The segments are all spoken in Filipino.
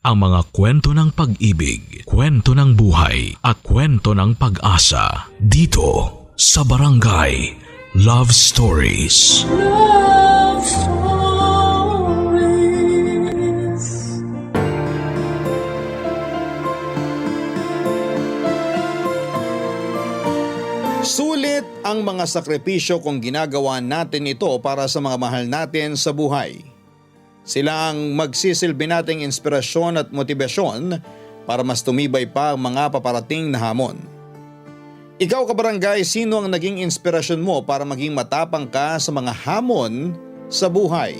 ang mga kwento ng pag-ibig, kwento ng buhay at kwento ng pag-asa dito sa Barangay Love Stories. Love Stories. Sulit ang mga sakripisyo kung ginagawa natin ito para sa mga mahal natin sa buhay. Sila ang magsisilbi nating inspirasyon at motibasyon para mas tumibay pa ang mga paparating na hamon. Ikaw kabarangay, sino ang naging inspirasyon mo para maging matapang ka sa mga hamon sa buhay?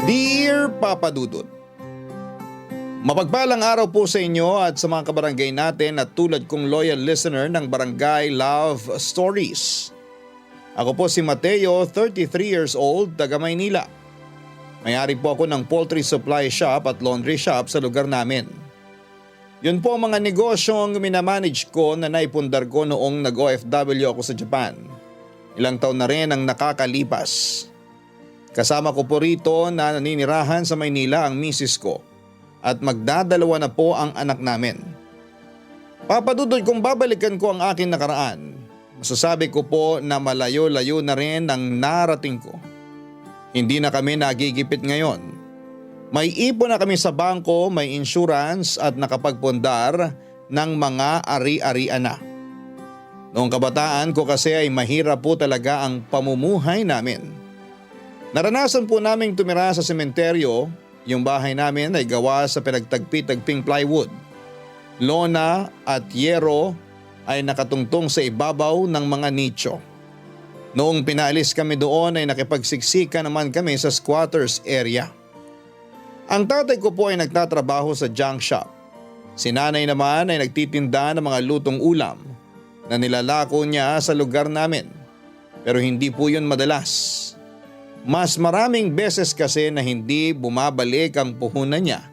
Dear Papa Dudut, mapagpalang araw po sa inyo at sa mga kabarangay natin at tulad kong loyal listener ng Barangay Love Stories. Ako po si Mateo, 33 years old, taga Maynila. May-ari po ako ng poultry supply shop at laundry shop sa lugar namin. Yun po ang mga negosyong minamanage ko na naipundar ko noong nag-OFW ako sa Japan. Ilang taon na rin ang nakakalipas. Kasama ko po rito na naninirahan sa Maynila ang misis ko at magdadalawa na po ang anak namin. Papadudod kung babalikan ko ang aking nakaraan, masasabi ko po na malayo-layo na rin ang narating ko. Hindi na kami nagigipit ngayon. May ipon na kami sa bangko, may insurance at nakapagpundar ng mga ari-arian na. Noong kabataan ko kasi ay mahirap po talaga ang pamumuhay namin. Naranasan po naming tumira sa sementeryo. Yung bahay namin ay gawa sa pinagtagpi-tagping plywood. Lona at yero ay nakatungtong sa ibabaw ng mga nicho. Noong pinaalis kami doon ay nakipagsiksika naman kami sa squatters area. Ang tatay ko po ay nagtatrabaho sa junk shop. Si nanay naman ay nagtitinda ng mga lutong ulam na nilalako niya sa lugar namin. Pero hindi po yun madalas. Mas maraming beses kasi na hindi bumabalik ang puhunan niya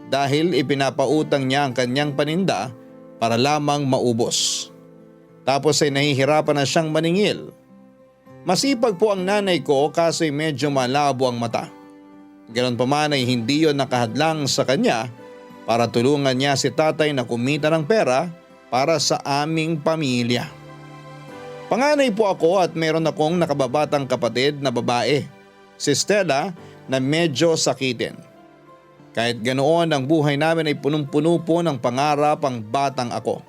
dahil ipinapautang niya ang kanyang paninda para lamang maubos. Tapos ay nahihirapan na siyang maningil. Masipag po ang nanay ko kaso'y medyo malabo ang mata. Ganon pa man ay hindi yon nakahadlang sa kanya para tulungan niya si tatay na kumita ng pera para sa aming pamilya. Panganay po ako at meron akong nakababatang kapatid na babae, si Stella, na medyo sakitin. Kahit ganoon ang buhay namin ay punong-puno po ng pangarap ang batang ako.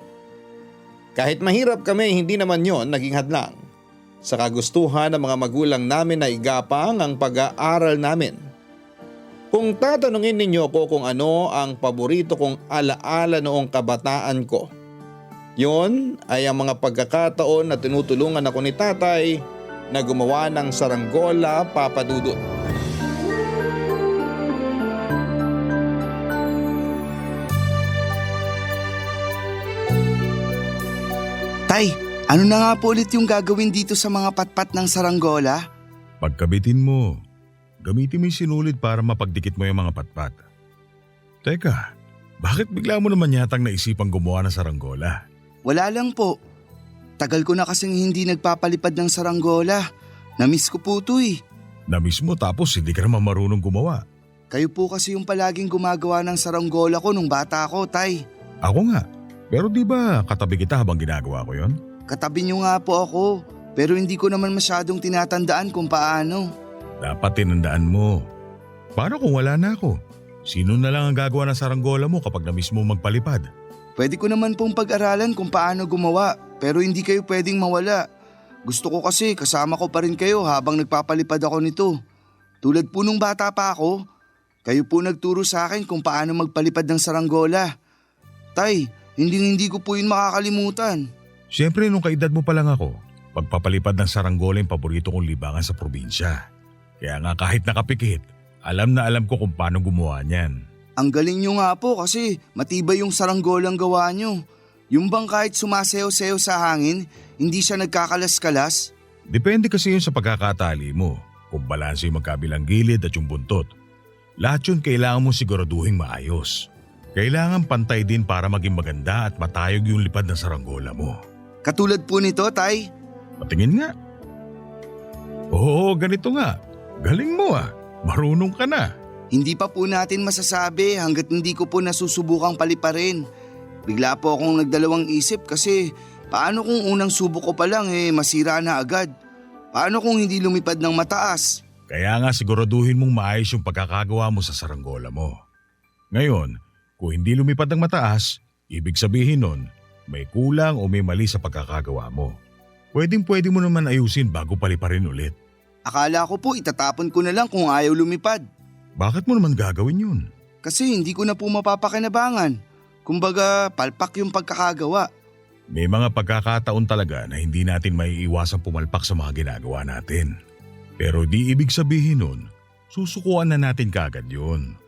Kahit mahirap kami, hindi naman yon naging hadlang sa kagustuhan ng mga magulang namin na igapang ang pag-aaral namin. Kung tatanungin ninyo ko kung ano ang paborito kong alaala noong kabataan ko, yon ay ang mga pagkakataon na tinutulungan ako ni tatay na gumawa ng saranggola, Papa Dudut. Tay, ano na nga po ulit yung gagawin dito sa mga patpat ng saranggola? Pagkabitin mo, gamitin mo yung sinulid para mapagdikit mo yung mga patpat. Teka, bakit bigla mo naman yatang naisipang gumawa ng saranggola? Wala lang po. Tagal ko na kasing hindi nagpapalipad ng saranggola. Namiss ko po ito eh. Namiss mo tapos hindi ka naman marunong gumawa. Kayo po kasi yung palaging gumagawa ng saranggola ko nung bata ko, Tay. Ako nga, pero di ba katabi kita habang ginagawa ko yon? Katabi niyo nga po ako, pero hindi ko naman masyadong tinatandaan kung paano. Dapat tinandaan mo. Paano kung wala na ako? Sino na lang ang gagawa ng saranggola mo kapag namiss mo magpalipad? Pwede ko naman pong pag-aralan kung paano gumawa, pero hindi kayo pwedeng mawala. Gusto ko kasi kasama ko pa rin kayo habang nagpapalipad ako nito. Tulad po nung bata pa ako, kayo po nagturo sa akin kung paano magpalipad ng saranggola. Tay, hindi ko po yun makakalimutan. Siyempre nung kaedad mo pa lang ako, pagpapalipad ng saranggola yung paborito kong libangan sa probinsya. Kaya nga kahit nakapikit, alam na alam ko kung paano gumawa niyan. Ang galing nyo nga po kasi matibay yung saranggolang gawa nyo. Yung bang kahit sumasayaw-sayaw sa hangin, hindi siya nagkakalas-kalas? Depende kasi yun sa pagkakatali mo, kung balanse yung magkabilang gilid at yung buntot. Lahat yun kailangan mo siguraduhin maayos. Kailangan pantay din para maging maganda at matayog yung lipad ng saranggola mo. Katulad po nito, Tay. Patingin nga. Oo, ganito nga. Galing mo ah. Marunong ka na. Hindi pa po natin masasabi hanggat hindi ko po nasusubukang paliparin. Bigla po akong nagdalawang isip kasi paano kung unang subok ko pa lang masira na agad? Paano kung hindi lumipad ng mataas? Kaya nga siguraduhin mong maayos yung pagkakagawa mo sa saranggola mo. Ngayon, kung hindi lumipad ng mataas, ibig sabihin nun, may kulang o may mali sa pagkakagawa mo. Pwede mo naman ayusin bago paliparin ulit. Akala ko po itatapon ko na lang kung ayaw lumipad. Bakit mo naman gagawin yun? Kasi hindi ko na po mapapakinabangan. Kumbaga, palpak yung pagkakagawa. May mga pagkakataon talaga na hindi natin maiiwasang pumalpak sa mga ginagawa natin. Pero di ibig sabihin nun, susukuan na natin kaagad yun.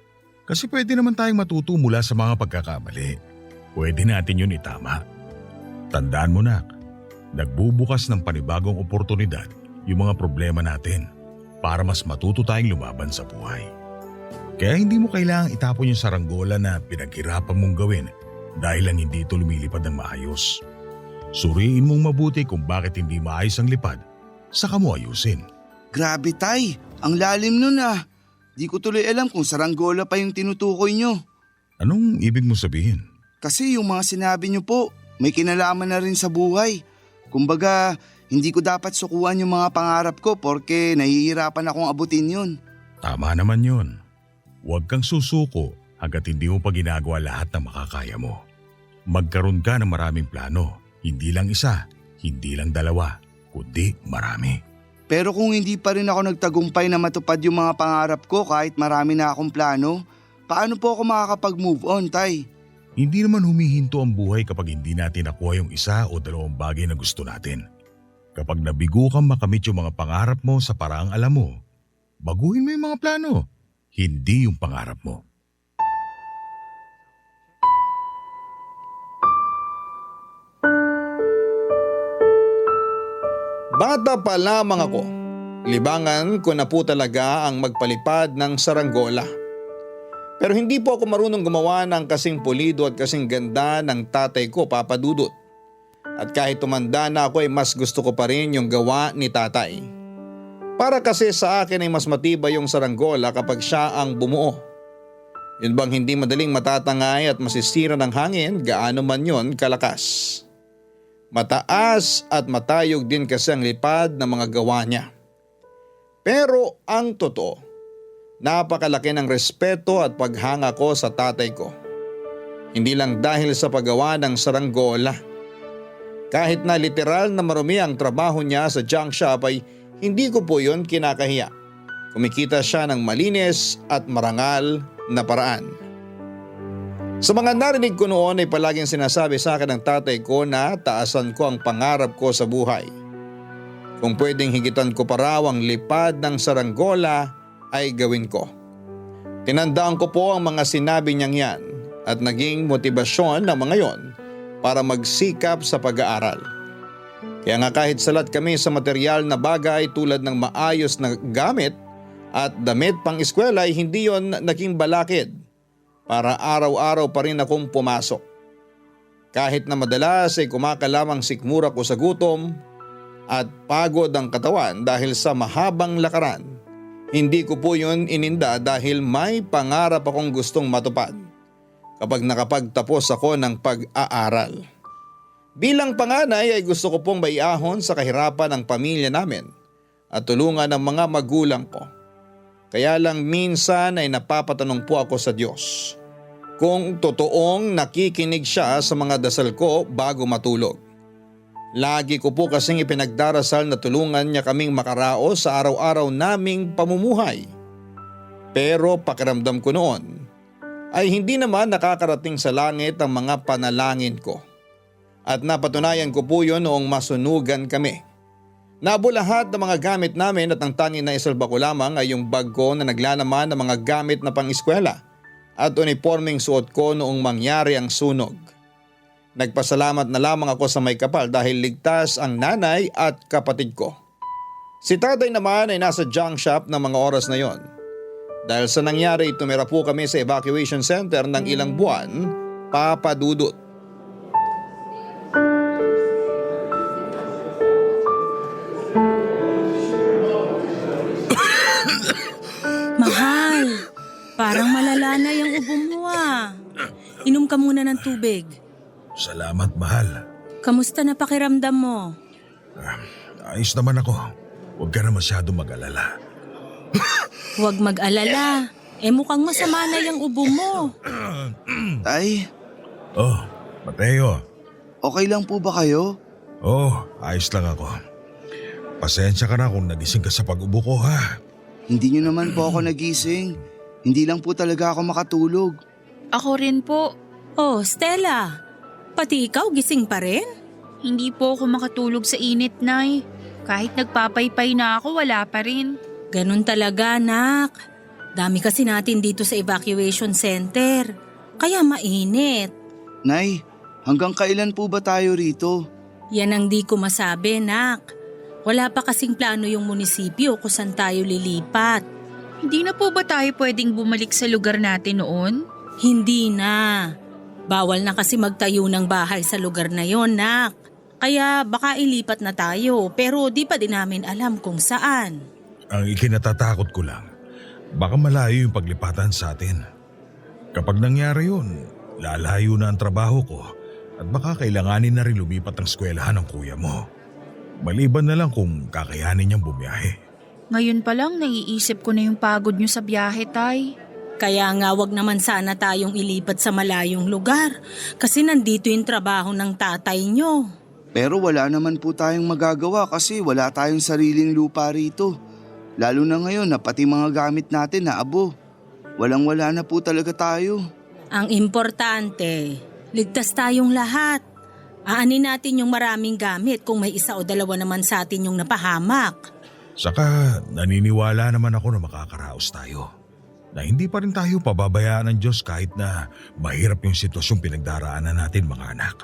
Kasi pwede naman tayong matuto mula sa mga pagkakamali. Pwede natin yun itama. Tandaan mo nak, nagbubukas ng panibagong oportunidad yung mga problema natin para mas matuto tayong lumaban sa buhay. Kaya hindi mo kailangang itapon yung saranggola na pinaghirapan mong gawin dahil lang hindi ito lumilipad ng maayos. Suriin mong mabuti kung bakit hindi maayos ang lipad, saka mo ayusin. Grabe tay, ang lalim nun ah. Di ko tuloy alam kung saranggola pa yung tinutukoy nyo. Anong ibig mo sabihin? Kasi yung mga sinabi nyo po, may kinalaman na rin sa buhay. Kumbaga, hindi ko dapat sukuan yung mga pangarap ko porque nahihirapan akong abutin yun. Tama naman yun. Huwag kang susuko hanggat hindi mo pa ginagawa lahat ng makakaya mo. Magkaroon ka ng maraming plano, hindi lang isa, hindi lang dalawa, kundi marami. Pero kung hindi pa rin ako nagtagumpay na matupad yung mga pangarap ko kahit marami na akong plano, paano po ako makakapag-move on, tay? Hindi naman humihinto ang buhay kapag hindi natin nakuha yung isa o dalawang bagay na gusto natin. Kapag nabigo kang makamit yung mga pangarap mo sa paraang alam mo, baguhin mo yung mga plano, hindi yung pangarap mo. Bata pa lamang ako, libangan ko na po talaga ang magpalipad ng saranggola. Pero hindi po ako marunong gumawa ng kasing pulido at kasing ganda ng tatay ko, Papa Dudut. At kahit tumanda na ako ay mas gusto ko pa rin yung gawa ni tatay. Para kasi sa akin ay mas matibay yung saranggola kapag siya ang bumuo. Yun bang hindi madaling matatangay at masisira ng hangin gaano man yun kalakas. Mataas at matayog din kasi ang lipad ng mga gawa niya. Pero ang totoo, napakalaki ng respeto at paghanga ko sa tatay ko. Hindi lang dahil sa paggawa ng saranggola. Kahit na literal na marumi ang trabaho niya sa junk shop ay hindi ko po yun kinakahiya. Kumikita siya ng malinis at marangal na paraan. Sa mga narinig ko noon ay palaging sinasabi sa akin ng tatay ko na taasan ko ang pangarap ko sa buhay. Kung pwedeng higitan ko pa raw ang lipad ng saranggola ay gawin ko. Tinandaan ko po ang mga sinabi niyang yan at naging motibasyon ng mga yon para magsikap sa pag-aaral. Kaya nga kahit salat kami sa material na bagay tulad ng maayos na gamit at damit pang eskwela ay hindi yon naging balakid para araw-araw pa rin akong pumasok. Kahit na madalas ay kumakalamang sikmura ko sa gutom at pagod ang katawan dahil sa mahabang lakaran, hindi ko po yun ininda dahil may pangarap akong gustong matupad kapag nakapagtapos ako ng pag-aaral. Bilang panganay ay gusto ko pong maiahon sa kahirapan ng pamilya namin at tulungan ng mga magulang ko. Kaya lang minsan ay napapatanong po ako sa Diyos kung totoong nakikinig siya sa mga dasal ko bago matulog. Lagi ko po kasing ipinagdarasal na tulungan niya kaming makaraos sa araw-araw naming pamumuhay. Pero pakiramdam ko noon ay hindi naman nakakarating sa langit ang mga panalangin ko. At napatunayan ko po yun noong masunugan kami. Nabo lahat ng mga gamit namin at ang tanging na isalba ko lamang ay yung bag ko na naglalaman ng mga gamit na pang-eskwela at uniforming suot ko noong mangyari ang sunog. Nagpasalamat na lamang ako sa may kapal dahil ligtas ang nanay at kapatid ko. Si tatay naman ay nasa junk shop ng mga oras na yon. Dahil sa nangyari, tumira po kami sa evacuation center ng ilang buwan, Papa Dudut. Mahal, Wala na yung ubo mo ah. Inom ka muna ng tubig. Salamat, mahal. Kamusta na pakiramdam mo? Ayos naman ako. Huwag ka na masyado mag-alala. Huwag mag-alala. Mukhang masama na yung ubo mo. Tay, Oh, Mateo. okay lang po ba kayo? Oh, ayos lang ako. Pasensya ka na kung nagising ka sa pag-ubo ko, ha? Hindi niyo naman po ako nagising. Hindi lang po talaga ako makatulog. Ako rin po. Oh, Stella. Pati ikaw gising pa rin? Hindi po ako makatulog sa init, Nay. Kahit nagpapaypay na ako, wala pa rin. Ganun talaga, anak. Dami kasi natin dito sa evacuation center. Kaya mainit. Nay, hanggang kailan po ba tayo rito? Yan ang di ko masabi, nak. Wala pa kasing plano yung munisipyo kung saan tayo lilipat. Hindi na po ba tayo pwedeng bumalik sa lugar natin noon? Hindi na. Bawal na kasi magtayo ng bahay sa lugar na yon, nak. Kaya baka ilipat na tayo pero di pa din namin alam kung saan. Ang ikinatatakot ko lang, baka malayo yung paglipatan sa atin. Kapag nangyari yun, lalayo na ang trabaho ko at baka kailanganin na rin lumipat ang eskwelahan ng kuya mo. Maliban na lang kung kakayanin niyang bumiyahe. Ngayon pa lang naiisip ko na yung pagod nyo sa biyahe, Tay. Kaya nga wag naman sana tayong ilipat sa malayong lugar kasi nandito yung trabaho ng tatay nyo. Pero wala naman po tayong magagawa kasi wala tayong sariling lupa rito. Lalo na ngayon na pati mga gamit natin na abo. Walang-wala na po talaga tayo. Ang importante, ligtas tayong lahat. Aanin natin yung maraming gamit kung may isa o dalawa naman sa atin yung napahamak. Saka naniniwala naman ako na makakaraos tayo. Na hindi pa rin tayo pababayaan ng Diyos kahit na mahirap yung sitwasyong pinagdaraanan natin mga anak.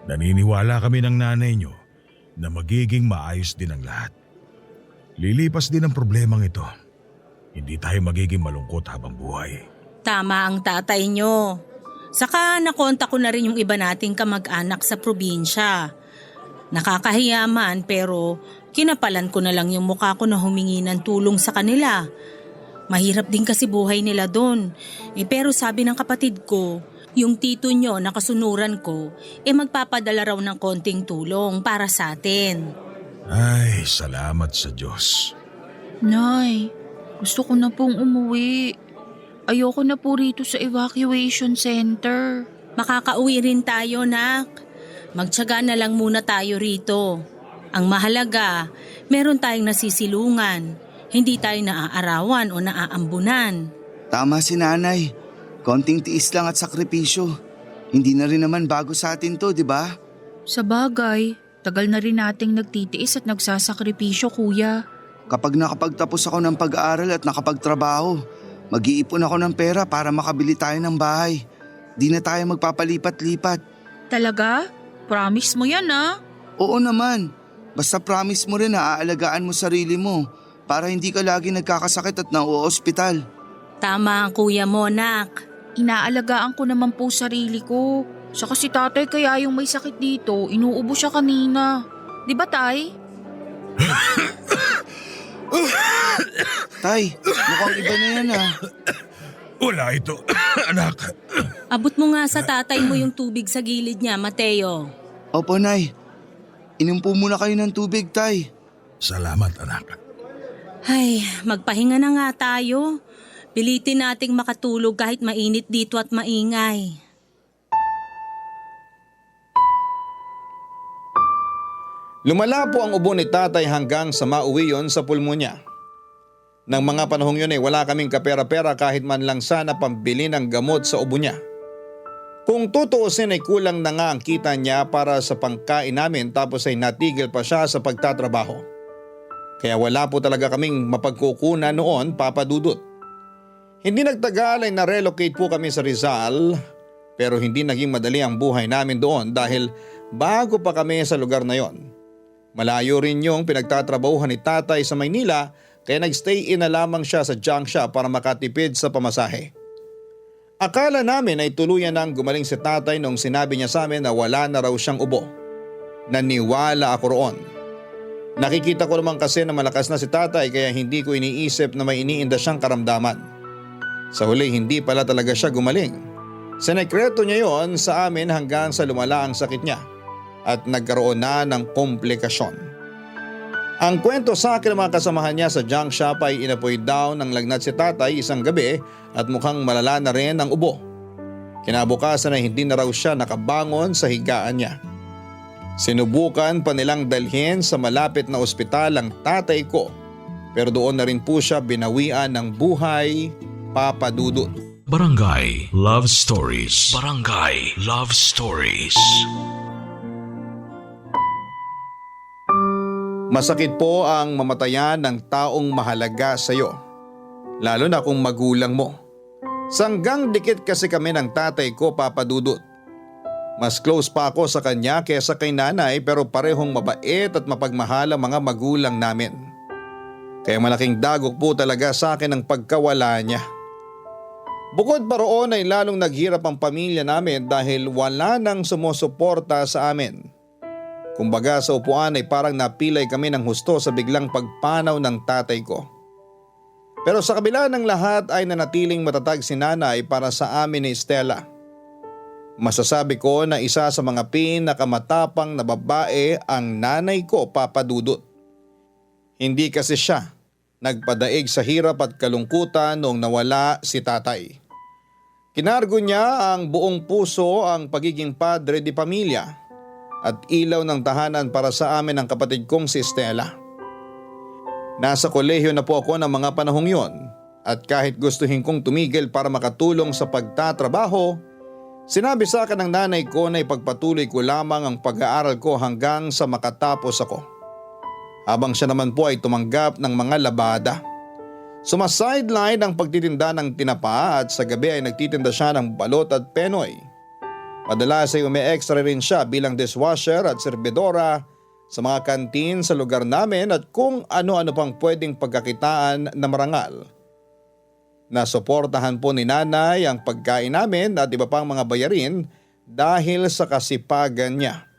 Naniniwala kami ng nanay nyo na magiging maayos din ang lahat. Lilipas din ang problemang ito. Hindi tayo magiging malungkot habang buhay. Tama ang tatay nyo. Saka nakontak ko na rin yung iba nating kamag-anak sa probinsya. Nakakahiya man pero kinapalan ko na lang yung mukha ko na humingi ng tulong sa kanila. Mahirap din kasi buhay nila doon. Pero sabi ng kapatid ko, yung tito nyo na kasunuran ko, magpapadala raw ng konting tulong para sa atin. Ay, salamat sa Diyos. Nay, gusto ko na pong umuwi. Ayoko na po rito sa evacuation center. Makakauwi rin tayo, nak. Magtiyaga na lang muna tayo rito. Ang mahalaga, meron tayong nasisilungan. Hindi tayo naaarawan o naaambunan. Tama si nanay. Konting tiis lang at sakripisyo. Hindi na rin naman bago sa atin to, di ba? Sa bagay, tagal na rin nating nagtitiis at nagsasakripisyo, kuya. Kapag nakapagtapos ako ng pag-aaral at nakapagtrabaho, mag-iipon ako ng pera para makabili tayo ng bahay. Di na tayo magpapalipat-lipat. Talaga? Promise mo yan, ah? Oo naman. Basta promise mo rin na aalagaan mo sarili mo para hindi ka lagi nagkakasakit at nauospital. Tama ang kuya mo, nak. Inaalagaan ko naman po sarili ko. Saka si tatay kaya yung may sakit dito, inuubo siya kanina. Di ba, tay? Tay, mukhang iba na yan ah. Wala ito, anak. Abot mo nga sa tatay mo yung tubig sa gilid niya, Mateo. Opo, Nay. Inom po muna kayo ng tubig, Tay. Salamat, anak. Ay, magpahinga na nga tayo. Pilitin nating makatulog kahit mainit dito at maingay. Lumala po ang ubo ni tatay hanggang sa mauwi yon sa pulmonya. Nang mga panahong yun wala kaming kapera-pera kahit man lang sana pambili ng gamot sa ubo niya. Kung tutuusin ay kulang na nga ang kita niya para sa pangkain namin tapos ay natigil pa siya sa pagtatrabaho. Kaya wala po talaga kaming mapagkukunan noon, Papa Dudut. Hindi nagtagal ay na-relocate po kami sa Rizal pero hindi naging madali ang buhay namin doon dahil bago pa kami sa lugar na yon. Malayo rin yung pinagtatrabahuhan ni tatay sa Maynila kaya nagstay in na lamang siya sa junk shop para makatipid sa pamasahe. Akala namin ay tuluyan nang gumaling si tatay nung sinabi niya sa amin na wala na raw siyang ubo. Naniwala ako roon. Nakikita ko naman kasi na malakas na si tatay kaya hindi ko iniisip na may iniinda siyang karamdaman. Sa huli hindi pala talaga siya gumaling. Sinekreto niya yon sa amin hanggang sa lumala ang sakit niya at nagkaroon na ng komplikasyon. Ang kwento sa akin ng mga kasamahan niya sa junk shop ay inapoy daw ng lagnat si tatay isang gabi at mukhang malala na rin ang ubo. Kinabukasan ay hindi na raw siya nakabangon sa higaan niya. Sinubukan pa nilang dalhin sa malapit na ospital ang tatay ko pero doon na rin po siya binawian ng buhay, Papa Dudut. Barangay Love Stories. Barangay Love Stories. Masakit po ang mamatayan ng taong mahalaga sa iyo, lalo na kung magulang mo. Sanggang dikit kasi kami ng tatay ko, Papa Dudut. Mas close pa ako sa kanya kesa kay nanay pero parehong mabait at mapagmahal ang mga magulang namin. Kaya malaking dagok po talaga sa akin ang pagkawala niya. Bukod pa roon ay lalong naghirap ang pamilya namin dahil wala nang sumusuporta sa amin. Kumbaga sa upuan ay parang napilay kami ng husto sa biglang pagpanaw ng tatay ko. Pero sa kabila ng lahat ay nanatiling matatag si nanay para sa amin ni Stella. Masasabi ko na isa sa mga pinakamatapang na babae ang nanay ko, Papa Dudut. Hindi kasi siya nagpadaig sa hirap at kalungkutan noong nawala si tatay. Kinargo niya ang buong puso ang pagiging padre di pamilya at ilaw ng tahanan para sa amin ang kapatid kong si Stella. Nasa kolehiyo na po ako ng mga panahong yon at kahit gustuhin kong tumigil para makatulong sa pagtatrabaho, sinabi sa akin ng nanay ko na ipagpatuloy ko lamang ang pag-aaral ko hanggang sa makatapos ako. Habang siya naman po ay tumanggap ng mga labada. Sumasideline ang pagtitinda ng tinapa at sa gabi ay nagtitinda siya ng balot at penoy. Madalas ay umi-extra rin siya bilang dishwasher at serbidora sa mga kantin sa lugar namin at kung ano-ano pang pwedeng pagkakitaan na marangal. Nasuportahan po ni nanay ang pagkain namin at iba pang mga bayarin dahil sa kasipagan niya.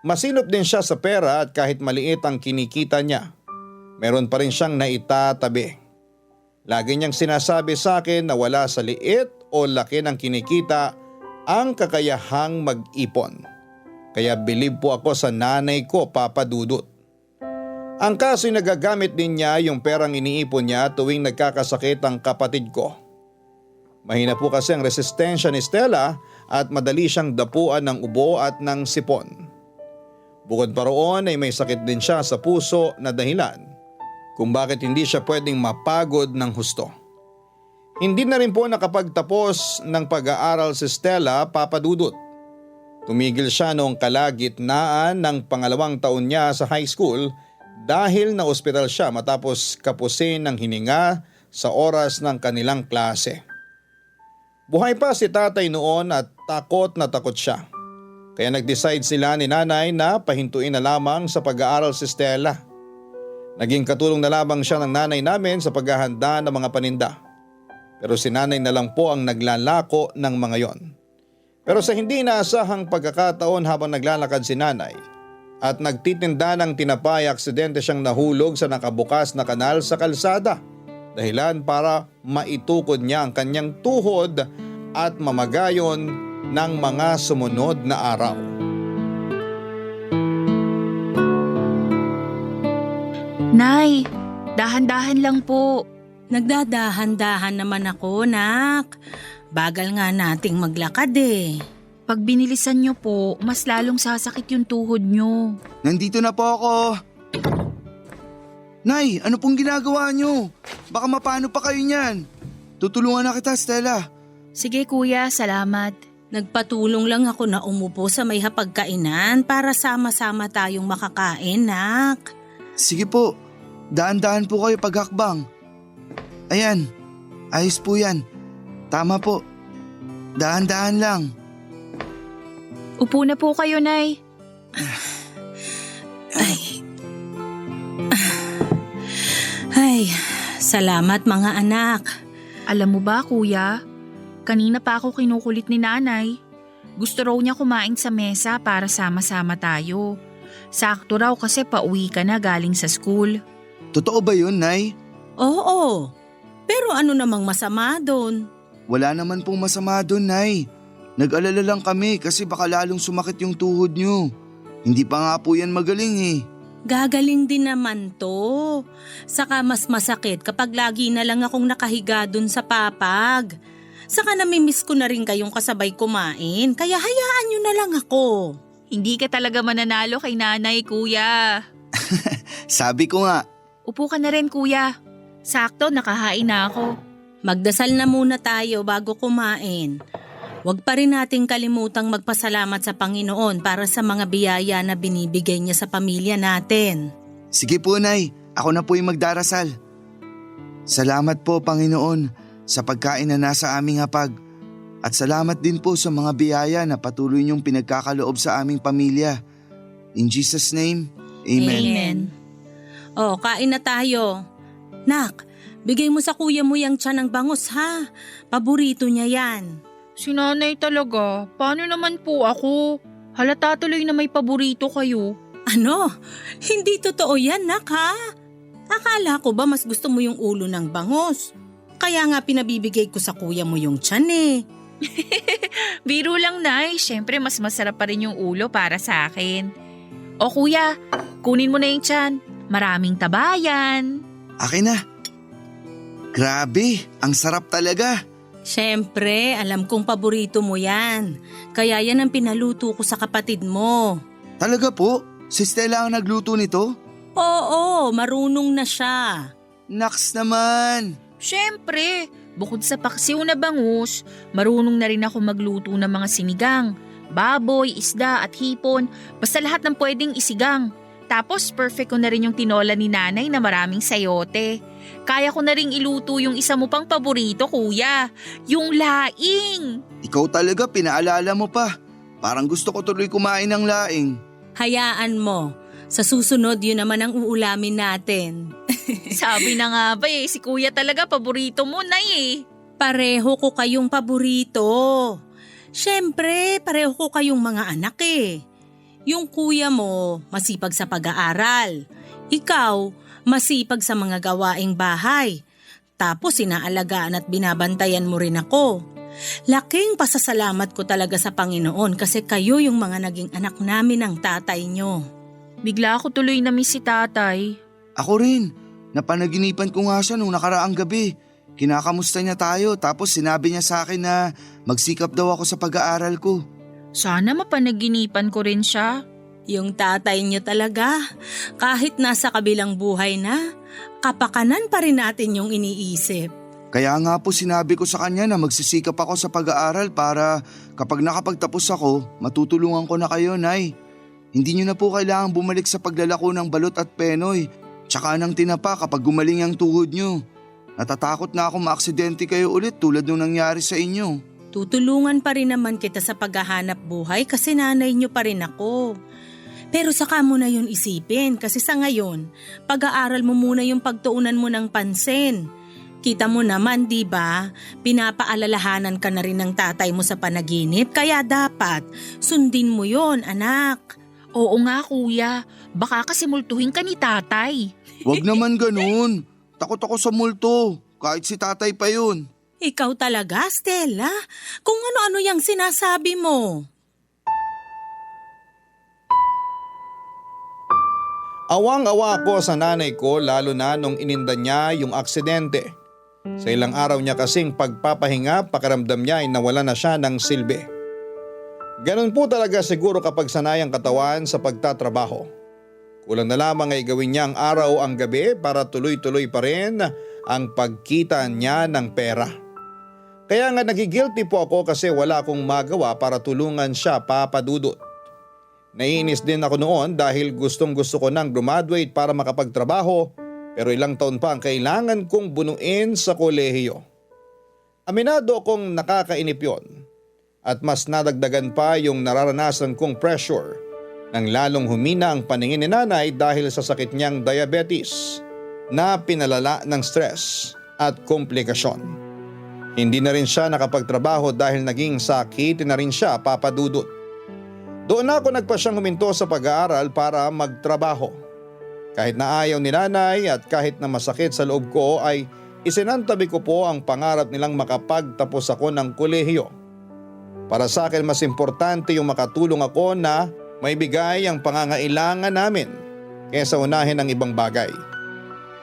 Masinop din siya sa pera at kahit maliit ang kinikita niya, meron pa rin siyang naitatabi. Lagi niyang sinasabi sa akin na wala sa liit o laki ng kinikita ang kakayahang mag-ipon. Kaya bilib po ako sa nanay ko, Papa Dudut. Ang kaso'y nagagamit din niya yung perang iniipon niya tuwing nagkakasakit ang kapatid ko. Mahina po kasi ang resistensya ni Stella at madali siyang dapuan ng ubo at ng sipon. Bukod pa roon ay may sakit din siya sa puso na dahilan kung bakit hindi siya pwedeng mapagod ng husto. Hindi na rin po nakapagtapos ng pag-aaral si Stella, Papa Dudut. Tumigil siya noong kalagitnaan ng pangalawang taon niya sa high school dahil na-ospital siya matapos kapusin ng hininga sa oras ng kanilang klase. Buhay pa si tatay noon at takot na takot siya. Kaya nag-decide sila ni nanay na pahintuin na lamang sa pag-aaral si Stella. Naging katulong na lamang siya ng nanay namin sa paghahanda ng mga paninda. Pero si nanay na lang po ang naglalako ng mga yon. Pero sa hindi inaasahang pagkakataon habang naglalakad si nanay at nagtitinda ng tinapay, aksidente siyang nahulog sa nakabukas na kanal sa kalsada. Dahilan para maitukod niya ang kanyang tuhod at mamagayon ng mga sumunod na araw. Nay, dahan-dahan lang po. Nagdadahan-dahan naman ako, nak. Bagal nga nating maglakad eh. Pag binilisan niyo po, mas lalong sasakit yung tuhod niyo. Nandito na po ako. Nay, ano pong ginagawa niyo? Baka mapano pa kayo niyan. Tutulungan na kita, Stella. Sige kuya, salamat. Nagpatulong lang ako na umupo sa may hapagkainan para sama-sama tayong makakain, nak. Sige po, daan-daan po kayo paghakbang. Ayan, ayos po yan. Tama po, daan-daan lang. Upo na po kayo, Nay. Ay, salamat mga anak. Alam mo ba, kuya? Kanina pa ako kinukulit ni nanay. Gusto raw niya kumain sa mesa para sama-sama tayo. Sakto raw kasi pauwi ka na galing sa school. Totoo ba yun, Nay? Oo, Pero ano namang masama doon? Wala naman pong masama doon, Nay. Nag-alala lang kami kasi baka lalong sumakit yung tuhod niyo. Hindi pa nga po yan magaling eh. Gagaling din naman to. Saka mas masakit kapag lagi na lang akong nakahiga dun sa papag. Saka namimiss ko na rin kayong kasabay kumain, kaya hayaan nyo na lang ako. Hindi ka talaga mananalo kay nanay, kuya. Sabi ko nga, Upo ka na rin, kuya. Sakto, nakahain na ako. Magdasal na muna tayo bago kumain. Huwag pa rin nating kalimutang magpasalamat sa Panginoon para sa mga biyaya na binibigay niya sa pamilya natin. sige po, Nay. Ako na po yung magdarasal. Salamat po, Panginoon, sa pagkain na nasa aming hapag. At salamat din po sa mga biyaya na patuloy niyong pinagkakaloob sa aming pamilya. In Jesus' name, Amen. O, kain na tayo. Nak, bigay mo sa kuya mo yung tiyan ng bangus ha. Paborito niya yan. Si nanay talaga. Paano naman po ako? Halata tuloy na may paborito kayo. Ano? Hindi totoo yan, nak ha? Akala ko ba mas gusto mo yung ulo ng bangus? Kaya nga pinabibigay ko sa kuya mo yung tiyan eh. Biro lang, Nay. Siyempre, mas masarap pa rin yung ulo para sa akin. O kuya, kunin mo na yung tiyan. Maraming tabayan. Akin na. Grabe, ang sarap talaga. Siyempre, alam kong paborito mo yan. Kaya yan ang pinaluto ko sa kapatid mo. Talaga po? Si Stella ang nagluto nito? Oo, marunong na siya. Naks naman. Siyempre, bukod sa paksiw na bangus, marunong na rin ako magluto ng mga sinigang, baboy, isda at hipon, basta lahat ng pwedeng isigang. Tapos perfect ko na rin yung tinola ni nanay na maraming sayote. Kaya ko na ring iluto yung isa mo pang paborito, kuya, yung laing. Ikaw talaga, pinaalala mo pa. Parang gusto ko tuloy kumain ng laing. Hayaan mo. Sa susunod, yun naman ang uulamin natin. Sabi na nga ba si kuya talaga paborito mo, Nay eh. Pareho ko kayong paborito. Siyempre, pareho ko kayong mga anak eh. Yung kuya mo, masipag sa pag-aaral. Ikaw, masipag sa mga gawaing bahay. Tapos inaalagaan at binabantayan mo rin ako. Laking pasasalamat ko talaga sa Panginoon kasi kayo yung mga naging anak namin ng tatay nyo. Bigla ako tuloy na miss si tatay. Ako rin. Napanaginipan ko nga siya nung nakaraang gabi. Kinakamusta niya tayo tapos sinabi niya sa akin na magsikap daw ako sa pag-aaral ko. Sana mapanaginipan ko rin siya. Yung tatay niyo talaga, kahit nasa kabilang buhay na, kapakanan pa rin natin yung iniisip. Kaya nga po sinabi ko sa kanya na magsisikap ako sa pag-aaral para kapag nakapagtapos ako, matutulungan ko na kayo, Nay. Hindi niyo na po kailangang bumalik sa paglalako ng balot at penoy, tsaka ng tinapa kapag gumaling ang tuhod niyo. Natatakot na ako maaksidente kayo ulit tulad nung nangyari sa inyo. Tutulungan pa rin naman kita sa paghahanap buhay kasi nanay niyo pa rin ako. Pero saka mo na yun isipin kasi sa ngayon, pag-aaral mo muna yung pagtuunan mo ng pansin. Kita mo naman, di ba? Pinapaalalahanan ka na rin ng tatay mo sa panaginip kaya dapat sundin mo yon, anak. Oo nga, kuya. Baka kasi multuhin ka ni tatay. Huwag naman ganun. Takot ako sa multo, kahit si tatay pa yun. Ikaw talaga, Stella? Kung ano-ano yung sinasabi mo. Awang-awa ako sa nanay ko lalo na nung ininda niya yung aksidente. Sa ilang araw niya kasing pagpapahinga, pakiramdam niya ay nawala na siya ng silbi. Ganun po talaga siguro kapag sanay ang katawan sa pagtatrabaho. Kulang na lamang ay gawin niya ang araw ang gabi para tuloy-tuloy pa rin ang pagkita niya ng pera. Kaya nga nagigilty po ako kasi wala akong magawa para tulungan siya, Papa Dudut. Naiinis din ako noon dahil gustong-gusto ko nang graduate para makapagtrabaho pero ilang taon pa ang kailangan kong bunuin sa kolehiyo. Aminado akong nakakainip yon at mas nadagdagan pa yung nararanasan kong pressure nang lalong humina ang paningin ni nanay dahil sa sakit niyang diabetes na pinalala ng stress at komplikasyon. Hindi na rin siya nakapagtrabaho dahil naging sakit na rin siya, Papa Dudut. Doon ako nagpasyang huminto sa pag-aaral para magtrabaho. Kahit na ayaw ni nanay at kahit na masakit sa loob ko ay Isinantabi ko po ang pangarap nilang makapagtapos ako ng kolehiyo. Para sa akin mas importante yung makatulong ako na may bigay ang pangangailangan namin kaysa unahin ang ibang bagay.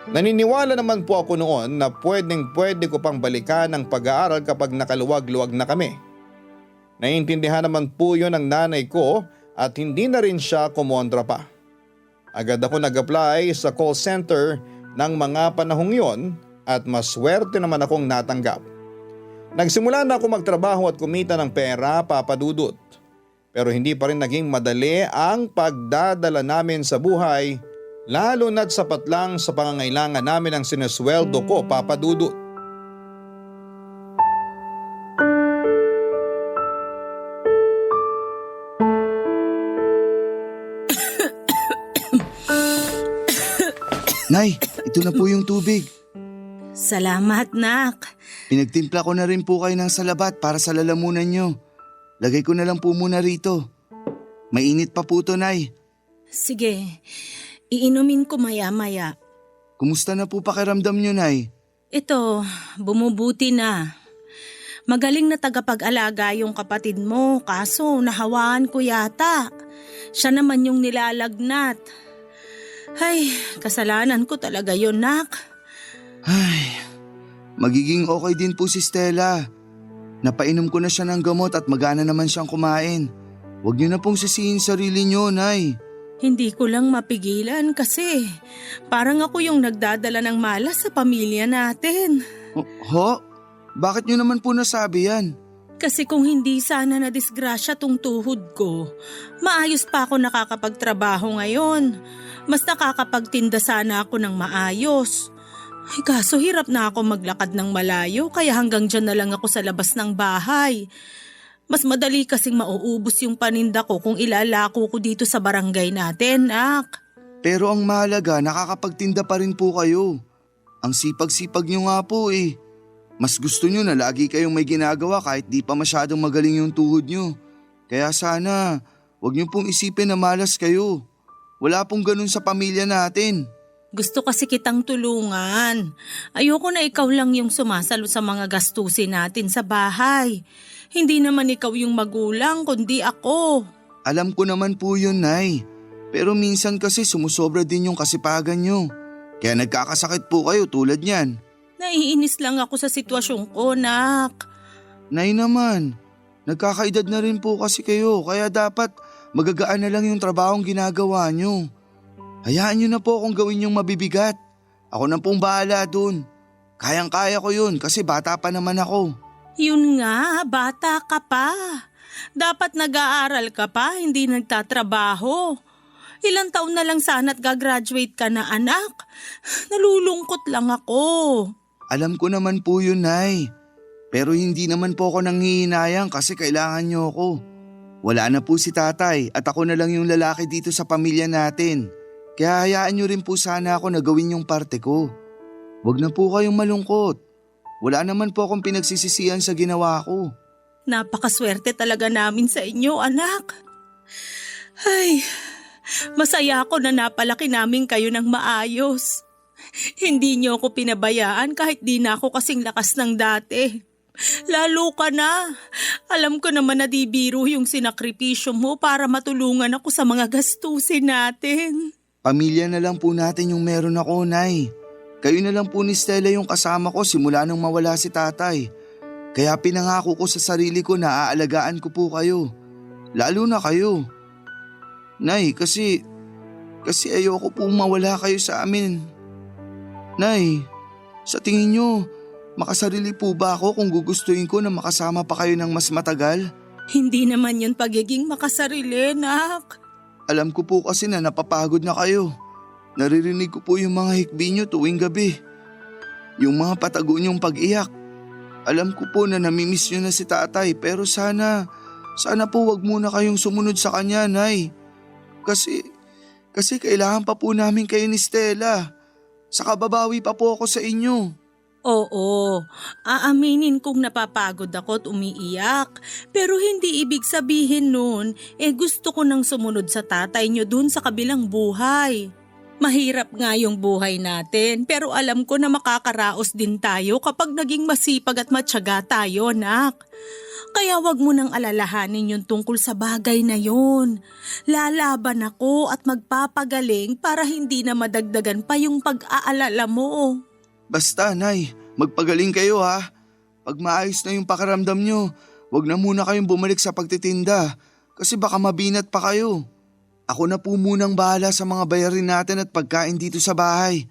Naniniwala naman po ako noon na pwede ko pang balikan ang pag-aaral kapag nakaluwag-luwag na kami. Naiintindihan naman po yun ng nanay ko at hindi na rin siya kumontra pa. Agad ako nag-apply sa call center ng mga panahong yon at maswerte naman akong natanggap. Nagsimula na ako magtrabaho at kumita ng pera, Papa Dudut. Pero hindi pa rin naging madali ang pagdadala namin sa buhay, lalo na't sapat lang sa pangangailangan namin ang sinusweldo ko, Papa Dudut. Nay, ito na po yung tubig. Salamat, nak. Pinagtimpla ko na rin po kayo ng salabat para sa lalamunan nyo. Lagay ko na lang po muna rito. Mainit pa po to, Nay. Sige, iinumin ko maya-maya. Kumusta na po pakiramdam nyo, Nay? Ito, bumubuti na. Magaling na tagapag-alaga yung kapatid mo, kaso nahawaan ko yata. Siya naman yung nilalagnat. Ay, kasalanan ko talaga yun, nak. Ay, magiging okay din po si Stella. Napainom ko na siya ng gamot at magana naman siyang kumain. Huwag niyo na pong sisihin sarili niyo, Nay. Hindi ko lang mapigilan kasi parang ako yung nagdadala ng malas sa pamilya natin. Ho? Bakit niyo naman po nasabi yan? Kasi kung hindi sana na disgrasya tong tuhod ko, maayos pa ako nakakapagtrabaho ngayon. Mas nakakapagtinda sana ako ng maayos. Ay, kaso hirap na ako maglakad ng malayo kaya hanggang dyan na lang ako sa labas ng bahay. Mas madali kasing mauubos yung paninda ko kung ilalako ko dito sa barangay natin, nak. Pero ang mahalaga, nakakapagtinda pa rin po kayo. Ang sipag-sipag niyo nga po eh. Mas gusto niyo na lagi kayong may ginagawa kahit di pa masyadong magaling yung tuhod niyo. Kaya sana, wag niyo pong isipin na malas kayo. Wala pong ganun sa pamilya natin. Gusto kasi kitang tulungan. Ayoko na ikaw lang yung sumasalo sa mga gastusin natin sa bahay. Hindi naman ikaw yung magulang kundi ako. Alam ko naman po yun, Nay. Pero minsan kasi sumusobra din yung kasipagan nyo. Kaya nagkakasakit po kayo tulad niyan. Naiinis lang ako sa sitwasyon ko, nak. Nay naman, nagkakaedad na rin po kasi kayo kaya dapat magagaan na lang yung trabahong ginagawa nyo. Hayaan nyo na po akong gawin yung mabibigat. Ako na pong bahala dun. Kayang-kaya ko yun kasi bata pa naman ako. Yun nga, bata ka pa. Dapat nag-aaral ka pa, hindi nagtatrabaho. Ilang taon na lang sana't gagraduate ka na, anak. Nalulungkot lang ako. Alam ko naman po yun, Nay. Pero hindi naman po ako nanghihinayang kasi kailangan nyo ako. Wala na po si tatay at ako na lang yung lalaki dito sa pamilya natin. Kaya hayaan nyo rin po sana ako na gawin yung parte ko. Huwag na po kayong malungkot. Wala naman po akong pinagsisisihan sa ginawa ko. Napakaswerte talaga namin sa inyo, anak. Ay, masaya ako na napalaki namin kayo ng maayos. Hindi niyo ako pinabayaan kahit di na ako kasing lakas ng dati. Lalo ka na. Alam ko naman na di biro yung sinakripisyo mo para matulungan ako sa mga gastusin natin. Pamilya na lang po natin yung meron ako, Nay. Kayo na lang po ni Stella yung kasama ko simula nung mawala si tatay. Kaya pinangako ko sa sarili ko na aalagaan ko po kayo. Lalo na kayo. Nay, kasi ayoko po mawala kayo sa amin. Nay, sa tingin nyo, makasarili po ba ako kung gugustuhin ko na makasama pa kayo ng mas matagal? Hindi naman yun pagiging makasarili, nak. Alam ko po kasi na napapagod na kayo. Naririnig ko po yung mga hikbi nyo tuwing gabi. Yung mga patago nyong pag-iyak. Alam ko po na namimiss nyo na si tatay pero sana po wag muna kayong sumunod sa kanya, Nay. Kasi kailangan pa po namin kayo ni Stella. Saka babawi pa po ako sa inyo. Oo, aaminin kong napapagod ako at umiiyak. Pero hindi ibig sabihin nun, gusto ko nang sumunod sa tatay nyo dun sa kabilang buhay. Mahirap nga yung buhay natin pero alam ko na makakaraos din tayo kapag naging masipag at matyaga tayo, nak. Kaya wag mo nang alalahanin yung tungkol sa bagay na yun. Lalaban ako at magpapagaling para hindi na madagdagan pa yung pag-aalala mo. Basta, Nay, magpagaling kayo ha. Pag maayos na yung pakiramdam nyo, wag na muna kayong bumalik sa pagtitinda kasi baka mabinat pa kayo. Ako na po munang bahala sa mga bayarin natin at pagkain dito sa bahay.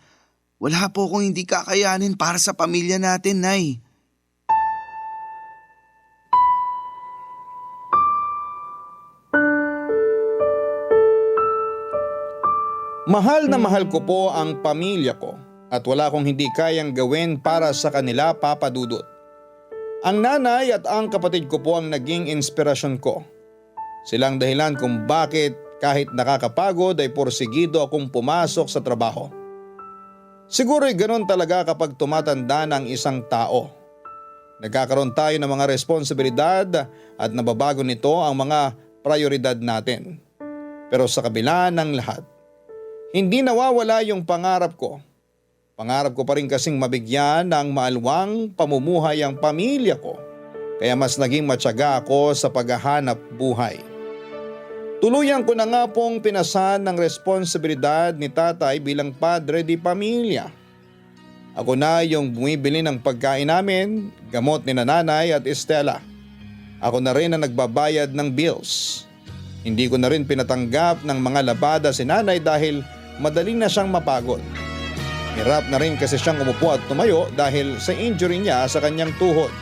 Wala po akong hindi kakayanin para sa pamilya natin, Nay. Mahal na mahal ko po ang pamilya ko at wala akong hindi kayang gawin para sa kanila, Papa Dudut. Ang nanay at ang kapatid ko po ang naging inspirasyon ko. Silang dahilan kung bakit kahit nakakapagod ay porsigido akong pumasok sa trabaho. Siguro'y ganun talaga kapag tumatanda ng isang tao. Nagkakaroon tayo ng mga responsibilidad at nababago nito ang mga prioridad natin. Pero sa kabila ng lahat, hindi nawawala yung pangarap ko. Pangarap ko pa rin kasing mabigyan ng maalwang pamumuhay ang pamilya ko. Kaya mas naging matyaga ako sa paghahanap buhay. Tuluyan ko na nga pong pinasan ng responsibilidad ni tatay bilang padre di pamilya. Ako na yung bumibili ng pagkain namin, gamot ni nanay at Estela. Ako na rin ang nagbabayad ng bills. Hindi ko na rin pinatanggap ng mga labada si nanay dahil madaling na siyang mapagod. Hirap na rin kasi siyang umupo at tumayo dahil sa injury niya sa kanyang tuhod.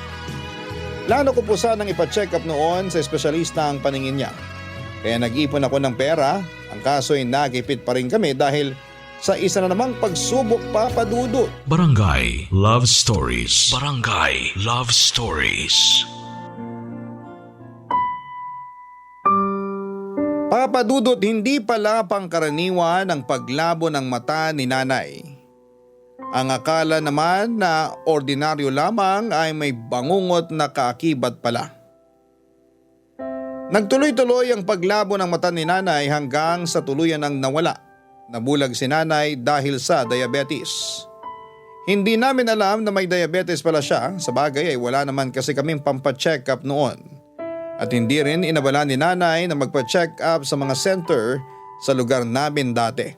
Plano ko po sanang ipacheck up noon sa espesyalista ang paningin niya. Kaya nag-ipon ako ng pera, ang kaso ay nagipit pa rin kami dahil sa isa na namang pagsubok, Papa Dudut. Barangay Love Stories. Barangay Love Stories. Papa Dudut, hindi pala pangkaraniwan ang paglabo ng mata ni nanay. Ang akala naman na ordinaryo lamang ay may bangungot na kaakibat pala. Nagtuloy-tuloy ang paglabo ng mata ni nanay hanggang sa tuluyan ang nawala. Nabulag si nanay dahil sa diabetes. Hindi namin alam na may diabetes pala siya, sa bagay ay wala naman kasi kaming pampacheck up noon. At hindi rin inabala ni nanay na magpa-check up sa mga center sa lugar namin dati.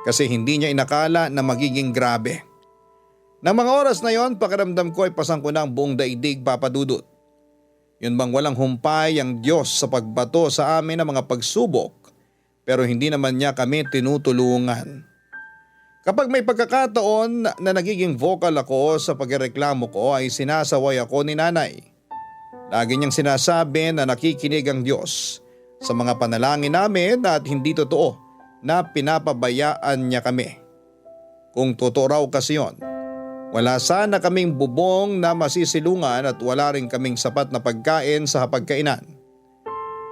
Kasi hindi niya inakala na magiging grabe. Nang mga oras na yon, pakiramdam ko ay pasang ko ng buong daigdig, Papa Dudut. Yun bang walang humpay ang Diyos sa pagbato sa amin ng mga pagsubok, pero hindi naman niya kami tinutulungan. Kapag may pagkakataon na nagiging vocal ako sa pagreklamo ko ay sinasaway ako ni nanay. Lagi niyang sinasabi na nakikinig ang Diyos sa mga panalangin namin at hindi totoo na pinapabayaan niya kami. Kung totoo raw kasi yon, wala sana kaming bubong na masisilungan at wala rin kaming sapat na pagkain sa hapagkainan.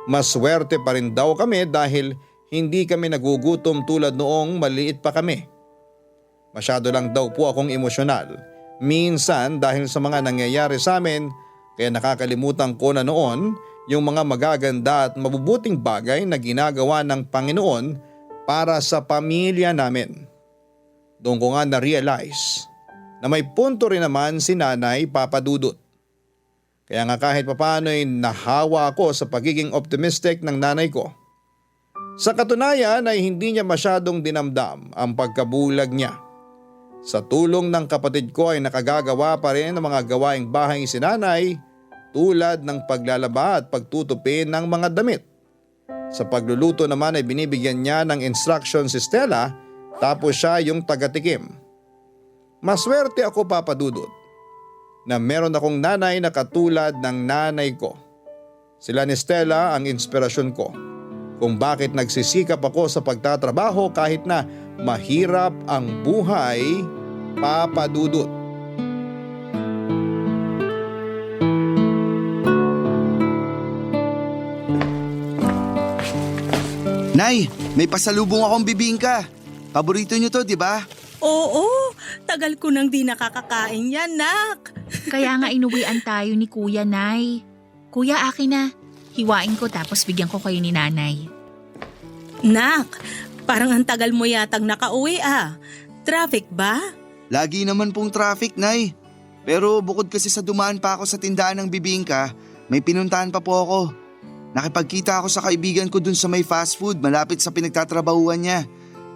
Maswerte pa rin daw kami dahil hindi kami nagugutom tulad noong maliit pa kami. Masyado lang daw po akong emosyonal. Minsan dahil sa mga nangyayari sa amin, kaya nakakalimutan ko na noon yung mga magaganda at mabubuting bagay na ginagawa ng Panginoon para sa pamilya namin. Doon ko nga na-realize na may punto rin naman si nanay, Papa Dudut. Kaya nga kahit papano ay nahawa ako sa pagiging optimistic ng nanay ko. Sa katunayan ay hindi niya masyadong dinamdam ang pagkabulag niya. Sa tulong ng kapatid ko ay nakagagawa pa rin ng mga gawaing bahay si nanay tulad ng paglalaba at pagtutupi ng mga damit. Sa pagluluto naman ay binibigyan niya ng instruction si Stella tapos siya yung tagatikim. Maswerte ako, Papa Dudut, na meron akong nanay na katulad ng nanay ko. Sila ni Stella ang inspirasyon ko kung bakit nagsisikap ako sa pagtatrabaho kahit na mahirap ang buhay, Papa Dudut. Nay, may pasalubong akong bibingka. Paborito niyo to, di ba? Oo, tagal ko nang di nakakakain yan, nak. Kaya nga inuwian tayo ni Kuya, Nay. Kuya, akin na. Hiwain ko tapos bigyan ko kayo ni Nanay. Nak, Parang ang tagal mo yatang nakauwi ah. Traffic ba? Lagi naman pong traffic, Nay. Pero bukod kasi sa dumaan pa ako sa tindahan ng bibingka, may pinuntahan pa po ako. Nakipagkita ako sa kaibigan ko dun sa may fast food malapit sa pinagtatrabahuan niya.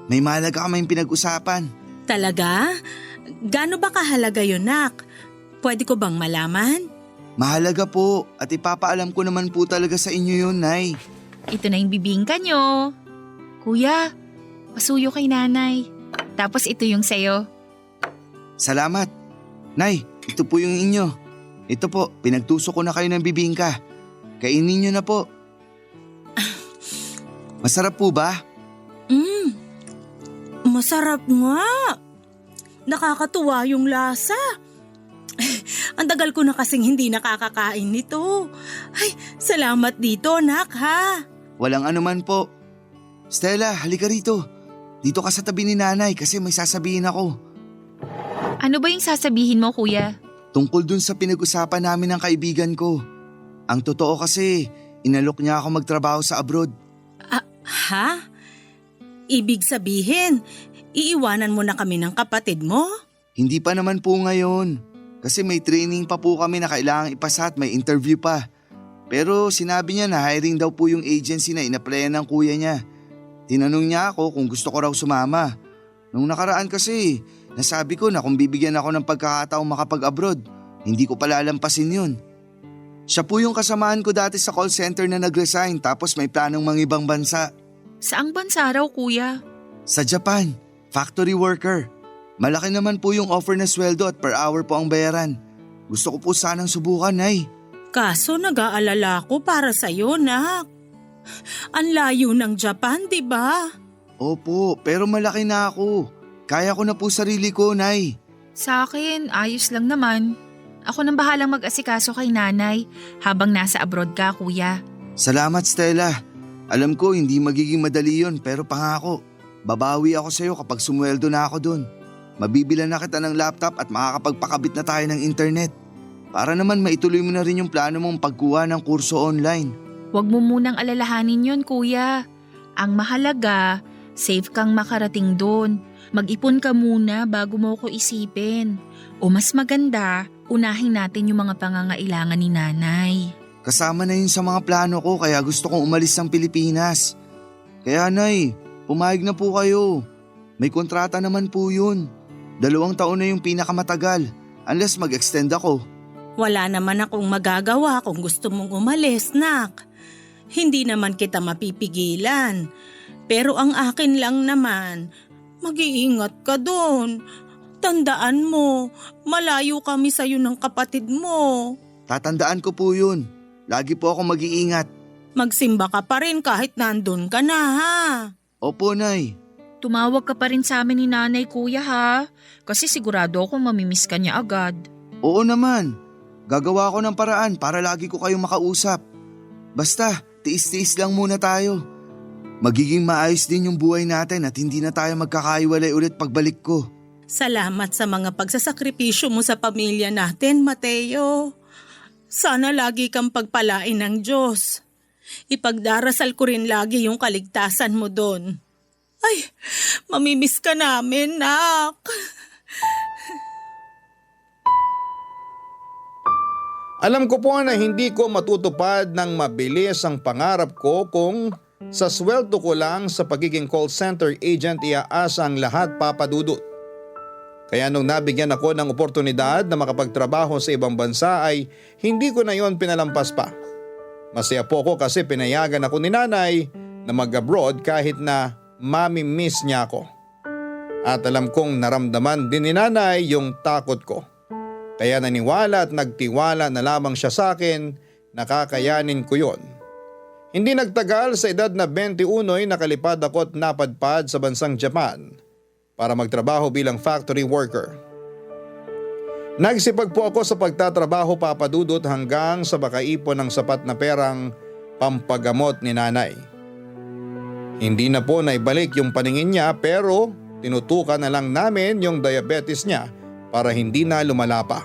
May mahalaga kaming pinag-usapan. Talaga? Gaano ba kahalaga yun, Nak? Pwede ko bang malaman? Mahalaga po at ipapaalam ko naman po talaga sa inyo yun, Nay. Ito na yung bibingka nyo. Kuya, pasuyo kay nanay. Tapos ito yung sayo. Salamat. Nay, ito po yung inyo. Ito po, pinagtuso ko na kayo ng bibingka. Kainin nyo na po. Masarap po ba? Masarap nga. Nakakatuwa yung lasa. Ang tagal ko na kasing hindi nakakakain nito. Ay, salamat dito, Nak, ha? Walang anuman po. Stella, halika rito. Dito ka sa tabi ni nanay kasi may sasabihin ako. Ano ba yung sasabihin mo, kuya? Tungkol dun sa pinag-usapan namin ng kaibigan ko. Ang totoo kasi, inalok niya ako magtrabaho sa abroad. Ha? Ibig sabihin, iiwanan mo na kami ng kapatid mo? Hindi pa naman po ngayon. Kasi may training pa po kami na kailangang ipasa at may interview pa. Pero sinabi niya na hiring daw po yung agency na inaplayan ng kuya niya. Tinanong niya ako kung gusto ko raw sumama. Nung nakaraan kasi, nasabi ko na kung bibigyan ako ng pagkakataong makapag-abroad, hindi ko palalampasin yun. Siya po yung kasamaan ko dati sa call center na nag-resign tapos may planong mangibang bansa. Saang bansa raw, kuya? Sa Japan, factory worker. Malaki naman po yung offer na sweldo at per hour po ang bayaran. Gusto ko po sanang subukan, Nay. Kaso nag-aalala ko para sa'yo, Nak. Ang layo ng Japan, di ba? Opo, pero malaki na ako. Kaya ko na po sarili ko, Nay. Sa akin, ayos lang naman. Ako nang bahalang mag-asikaso kay nanay habang nasa abroad ka, kuya. Salamat, Stella. Alam ko hindi magiging madali yun pero pangako, babawi ako sa'yo kapag sumweldo na ako dun. Mabibilan na kita ng laptop at makakapagpakabit na tayo ng internet. Para naman maituloy mo na rin yung plano mong pagkuha ng kurso online. Huwag mo munang alalahanin yon, kuya. Ang mahalaga, safe kang makarating doon. Mag-ipon ka muna bago mo ko isipin. O mas maganda, unahin natin yung mga pangangailangan ni nanay. Kasama na yun sa mga plano ko kaya gusto kong umalis ng Pilipinas. Kaya Nay, pumayag na po kayo. May kontrata naman po yun. 2 taon na yung pinakamatagal unless mag-extend ako. Wala naman akong magagawa kung gusto mong umalis, Nak. Hindi naman kita mapipigilan. Pero ang akin lang naman, mag-iingat ka doon. Tandaan mo, malayo kami sa'yo ng kapatid mo. Tatandaan ko po yun. Lagi po ako mag-iingat. Magsimba ka pa rin kahit nandun ka na, ha? Opo, Nay. Tumawag ka pa rin sa amin ni nanay, kuya, ha? Kasi sigurado ako mamimiss ka niya agad. Oo naman. Gagawa ko ng paraan para lagi ko kayong makausap. Basta, tiis-tiis lang muna tayo. Magiging maayos din yung buhay natin at hindi na tayo magkakaiwalay ulit pagbalik ko. Salamat sa mga pagsasakripisyo mo sa pamilya natin, Mateo. Sana lagi kang pagpalain ng Diyos. Ipagdarasal ko rin lagi yung kaligtasan mo doon. Ay, mamimiss ka namin, Nak. Alam ko po na hindi ko matutupad ng mabilis ang pangarap ko kung sa sweldo ko lang sa pagiging call center agent iaasa ang lahat, Papa Dudut. Kaya nung nabigyan ako ng oportunidad na makapagtrabaho sa ibang bansa ay hindi ko na yon pinalampas pa. Masaya po ako kasi pinayagan ako ni nanay na mag-abroad kahit na mami-miss niya ako. At alam kong naramdaman din ni nanay yung takot ko. Kaya naniwala at nagtiwala na lamang siya sa akin na kakayanin ko yon. Hindi nagtagal sa edad na 21 ay nakalipad ako at napadpad sa bansang Japan para magtrabaho bilang factory worker. Nagsipag po ako sa pagtatrabaho, Papa Dudut, hanggang sa makaipon ng sapat na perang pampagamot ni nanay. Hindi na po naibalik yung paningin niya pero tinutukan na lang namin yung diabetes niya para hindi na lumala pa.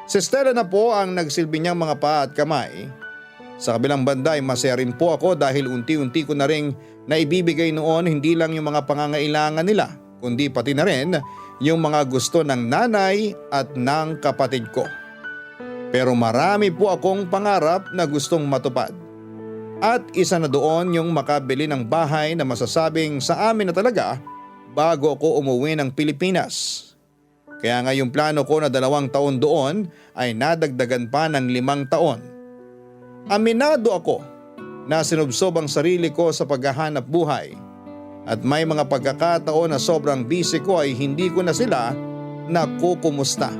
Si Stella na po ang nagsilbi niyang mga paa at kamay Sa kabilang banda ay masaya rin po ako dahil unti-unti ko na rin naibibigay noon hindi lang yung mga pangangailangan nila kundi pati na rin yung mga gusto ng nanay at ng kapatid ko. Pero marami po akong pangarap na gustong matupad. At isa na doon yung makabili ng bahay na masasabing sa amin na talaga bago ako umuwi ng Pilipinas. Kaya nga yung plano ko na 2 taon doon ay nadagdagan pa ng 5 taon. Aminado ako na sinubsob ang sarili ko sa paghahanap buhay at may mga pagkakataon na sobrang busy ko ay hindi ko na sila nakukumusta.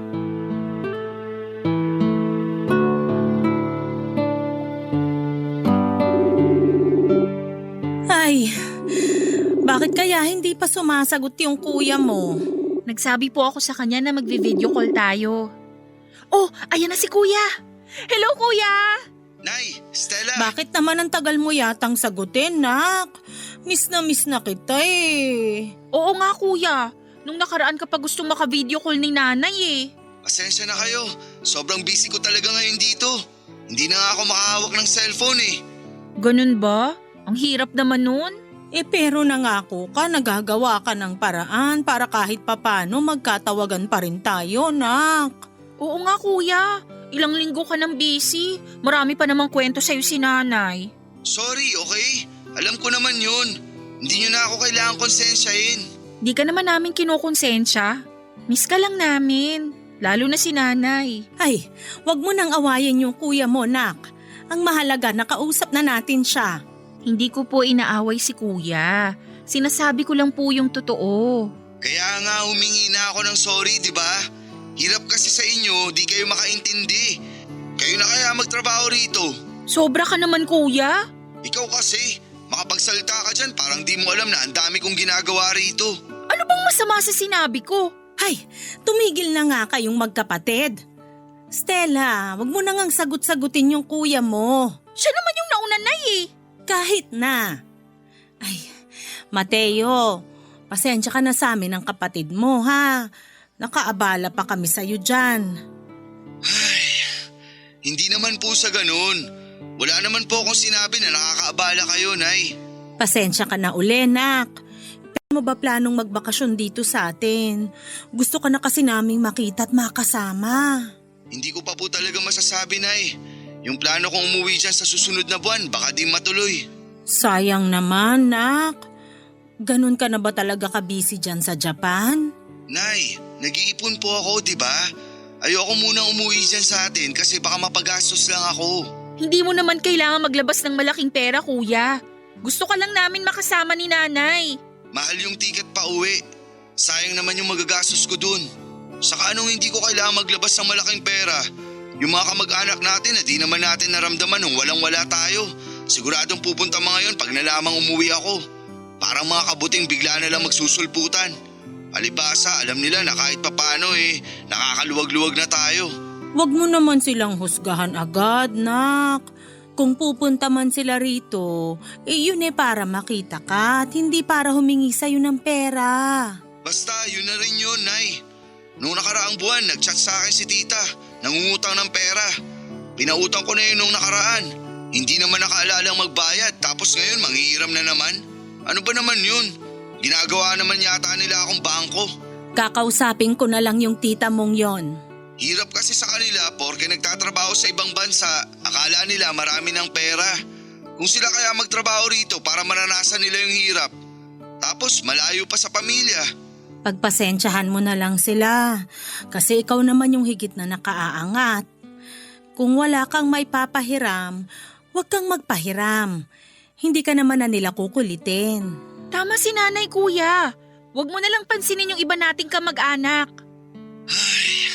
Ay, bakit kaya hindi pa sumasagot yung kuya mo? Nagsabi po ako sa kanya na magvi-video call tayo. Oh, ayan na si kuya! Hello kuya! Nay, Stella! Bakit naman ang tagal mo yatang sagutin, nak? Miss na kita eh. Oo nga kuya, nung nakaraan ka pa gustong maka-video call ni nanay eh. Pasensya na kayo. Sobrang busy ko talaga ngayon dito. Hindi na nga ako makahawak ng cellphone eh. Ganun ba? Ang hirap naman nun. Pero nangako ka, nagagawa ka ng paraan para kahit papano magkatawagan pa rin tayo, nak. Oo nga kuya, ilang linggo ka nang busy. Marami pa namang kwento sa'yo si nanay. Sorry, okay? Alam ko naman yun. Hindi nyo na ako kailangan konsensyahin. Di ka naman namin kinukonsensya. Miss ka lang namin, lalo na si nanay. Ay, wag mo nang awayin yung kuya mo, nak. Ang mahalaga, nakausap na natin siya. Hindi ko po inaaway si kuya. Sinasabi ko lang po yung totoo. Kaya nga humingi na ako ng sorry, di ba? Hirap kasi sa inyo, di kayo makaintindi. Kayo na kaya magtrabaho rito. Sobra ka naman kuya. Ikaw kasi, makapagsalita ka dyan parang di mo alam na ang dami kong ginagawa rito. Ano bang masama sa sinabi ko? Ay, tumigil na nga kayong magkapatid. Stella, wag mo na ngang sagot-sagutin yung kuya mo. Siya naman yung nauna na eh. Kahit na. Ay, Mateo, pasensya ka na sa amin ng kapatid mo ha. Nakaabala pa kami sa'yo dyan. Ay, hindi naman po sa ganun. Wala naman po akong sinabi na nakakaabala kayo, Nay. Pasensya ka na uli, nak. Pero mo ba planong magbakasyon dito sa atin? Gusto ka na kasi naming makita at makasama. Hindi ko pa po talaga masasabi, Nay. Yung plano kong umuwi dyan sa susunod na buwan, baka di matuloy. Sayang naman, nak. Ganun ka na ba talaga ka-busy dyan sa Japan? Nay, nag-iipon po ako, di ba? Ayoko munang umuwi dyan sa atin kasi baka mapagastos lang ako. Hindi mo naman kailangan maglabas ng malaking pera kuya. Gusto ka lang namin makasama ni nanay. Mahal yung ticket pa uwi. Sayang naman yung magagastos ko dun. Saka anong hindi ko kailangan maglabas ng malaking pera? Yung mga kamag-anak natin na di naman natin naramdaman nung walang-wala tayo. Siguradong pupunta mga yon pag nalamang umuwi ako. Parang mga kabuting bigla na lang magsusulputan. Alibasa, alam nila na kahit papano nakakaluwag-luwag na tayo. Wag mo naman silang husgahan agad, nak. Kung pupunta man sila rito, yun para makita ka at hindi para humingi sa'yo ng pera. Basta, yun na rin yun, Nay. Noong nakaraang buwan, nag-chat sa akin si tita. Nangungutang ng pera. Pinautang ko na yun nung nakaraan. Hindi naman nakaalang magbayad tapos ngayon manghihiram na naman. Ano ba naman yun? Ginagawa naman yata nila akong bangko. Kakausapin ko na lang yung tita mong yon. Hirap kasi sa kanila porke nagtatrabaho sa ibang bansa. Akala nila marami ng pera. Kung sila kaya magtrabaho rito para maranasan nila yung hirap. Tapos malayo pa sa pamilya. Pagpasensyahan mo na lang sila kasi ikaw naman yung higit na nakaaangat. Kung wala kang may papahiram, huwag kang magpahiram. Hindi ka naman na nila kukulitin. Tama si nanay kuya. Huwag mo na lang pansinin yung iba nating kamag-anak. Ay,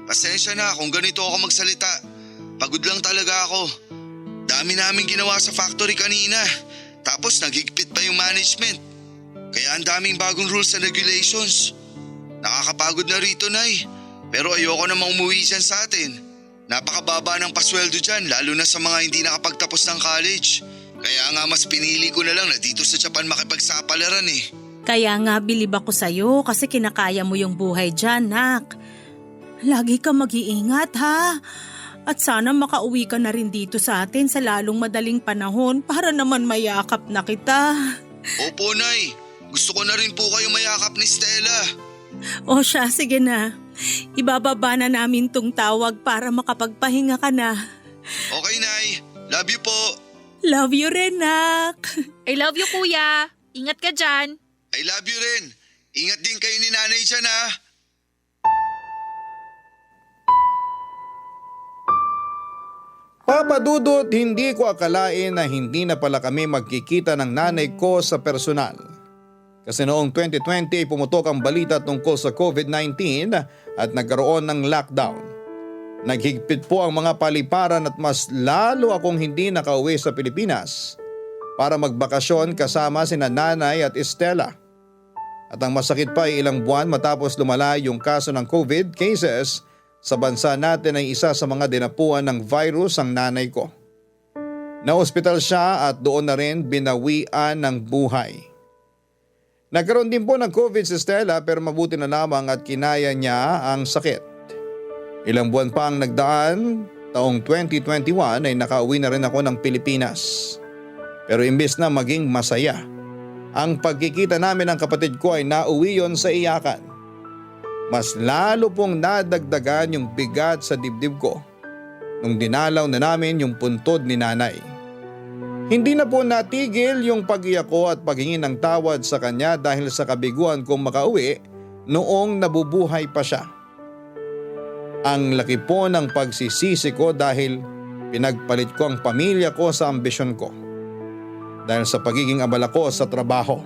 pasensya na kung ganito ako magsalita. Pagod lang talaga ako. Dami namin ginawa sa factory kanina. Tapos naghigpit pa yung management. Kaya ang daming bagong rules and regulations. Nakakapagod na rito, Nay. Pero ayoko namang umuwi dyan sa atin. Napakababa ng pasweldo dyan, lalo na sa mga hindi nakapagtapos ng college. Kaya nga mas pinili ko na lang na dito sa Japan makipagsapalaran eh. Kaya nga bilib ako sa'yo kasi kinakaya mo yung buhay dyan, nak. Lagi ka mag-iingat ha. At sana makauwi ka na rin dito sa atin sa lalong madaling panahon para naman mayakap na kita. Opo, Nay. Gusto ko na rin po kayo mayakap ni Stella. O siya, sige na. Ibababa na namin tong tawag para makapagpahinga ka na. Okay, Nay. Love you po. Love you rin, nak. I love you, kuya. Ingat ka dyan. I love you rin. Ingat din kayo ni Nanay dyan, ha? Papa Dudut, hindi ko akalain na hindi na pala kami magkikita ng nanay ko sa personal. Kasi noong 2020 pumutok ang balita tungkol sa COVID-19 at nagkaroon ng lockdown. Naghigpit po ang mga paliparan at mas lalo akong hindi nakauwi sa Pilipinas para magbakasyon kasama sina Nanay at Estela. At ang masakit pa ay ilang buwan matapos lumala yung kaso ng COVID cases sa bansa natin ay isa sa mga dinapuan ng virus ang nanay ko. Na-ospital siya at doon na rin binawian ng buhay. Nagkaroon din po ng COVID si Stella pero mabuti na lamang at kinaya niya ang sakit. Ilang buwan pa ang nagdaan, taong 2021 ay nakauwi na rin ako ng Pilipinas. Pero imbes na maging masaya, ang pagkikita namin ng kapatid ko ay nauwi yon sa iyakan. Mas lalo pong nadagdagan yung bigat sa dibdib ko nung dinalaw na namin yung puntod ni Nanay. Hindi na po natigil yung pag-iyak ko at paghingi ng tawad sa kanya dahil sa kabiguan kong makauwi noong nabubuhay pa siya. Ang laki po ng pagsisisi ko dahil pinagpalit ko ang pamilya ko sa ambisyon ko. Dahil sa pagiging abala ko sa trabaho.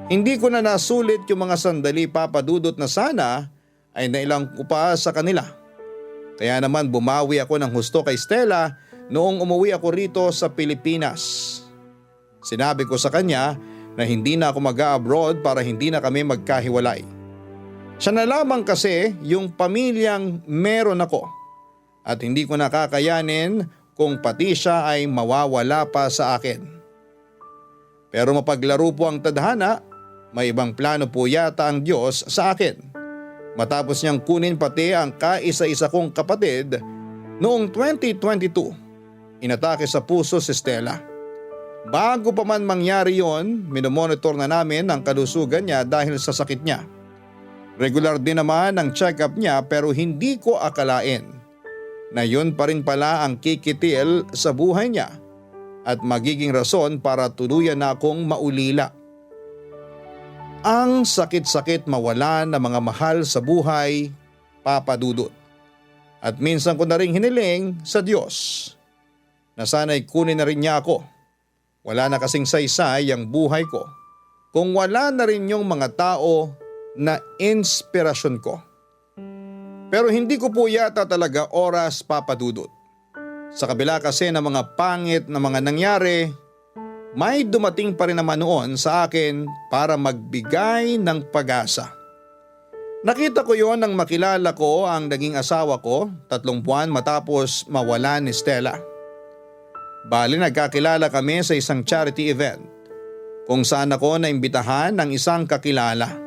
Hindi ko na nasulit yung mga sandali, Papa Dudut, na sana ay nailang ko pa sa kanila. Kaya naman bumawi ako ng husto kay Stella noong umuwi ako rito sa Pilipinas. Sinabi ko sa kanya na hindi na ako mag-a-abroad para hindi na kami magkahiwalay. Siya na lamang kasi yung pamilyang meron ako at hindi ko nakakayanin kung pati siya ay mawawala pa sa akin. Pero mapaglaro po ang tadhana, may ibang plano po yata ang Diyos sa akin. Matapos niyang kunin pati ang kaisa-isa kong kapatid, noong 2022, inatake sa puso si Stella. Bago pa man mangyari yon, minomonitor na namin ang kalusugan niya dahil sa sakit niya. Regular din naman ang check-up niya pero hindi ko akalain na yun pa rin pala ang kikitil sa buhay niya at magiging rason para tuluyan na akong maulila. Ang sakit-sakit mawala ng mga mahal sa buhay, Papa Dudut. At minsan ko na rin hiniling sa Diyos na sana'y kunin na rin niya ako. Wala na kasing saysay ang buhay ko kung wala na rin yung mga tao na inspirasyon ko. Pero hindi ko po yata talaga oras, Papa Dudut. Sa kabila kasi ng mga pangit na mga nangyari, may dumating pa rin naman noon sa akin para magbigay ng pag-asa. Nakita ko yon nang makilala ko ang naging asawa ko 3 buwan matapos mawala ni Stella. Bali nagkakilala kami sa isang charity event kung saan ako naimbitahan ng isang kakilala.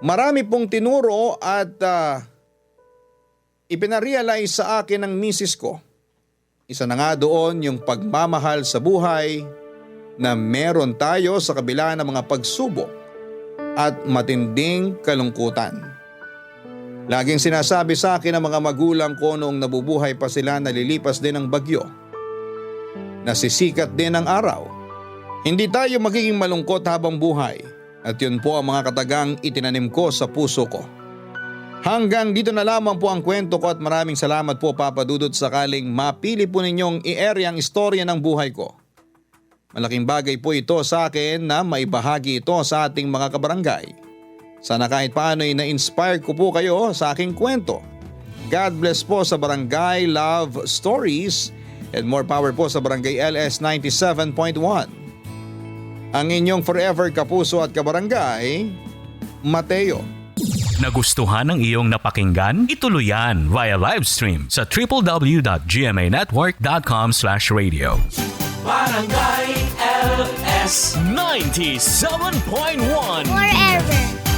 Marami pong tinuro at ipinarealize sa akin ng misis ko. Isa na nga doon yung pagmamahal sa buhay na meron tayo sa kabila ng mga pagsubok at matinding kalungkutan. Laging sinasabi sa akin ng mga magulang ko noong nabubuhay pa sila na lilipas din ang bagyo. Nasisikat din ang araw. Hindi tayo magiging malungkot habang buhay. At yun po ang mga katagang itinanim ko sa puso ko. Hanggang dito na lamang po ang kwento ko at maraming salamat po, Papa Dudut, sakaling mapili po ninyong i-air ang istorya ng buhay ko. Malaking bagay po ito sa akin na maibahagi ito sa ating mga kabarangay. Sana kahit paano ay na-inspire ko po kayo sa aking kwento. God bless po sa Barangay Love Stories and more power po sa Barangay LS 97.1. Ang inyong forever kapuso at kabarangay, Mateo. Nagustuhan ng iyong napakinggan? Ituloy yan via live stream sa www.gmanetwork.com/radio. Barangay LS 97.1 Forever.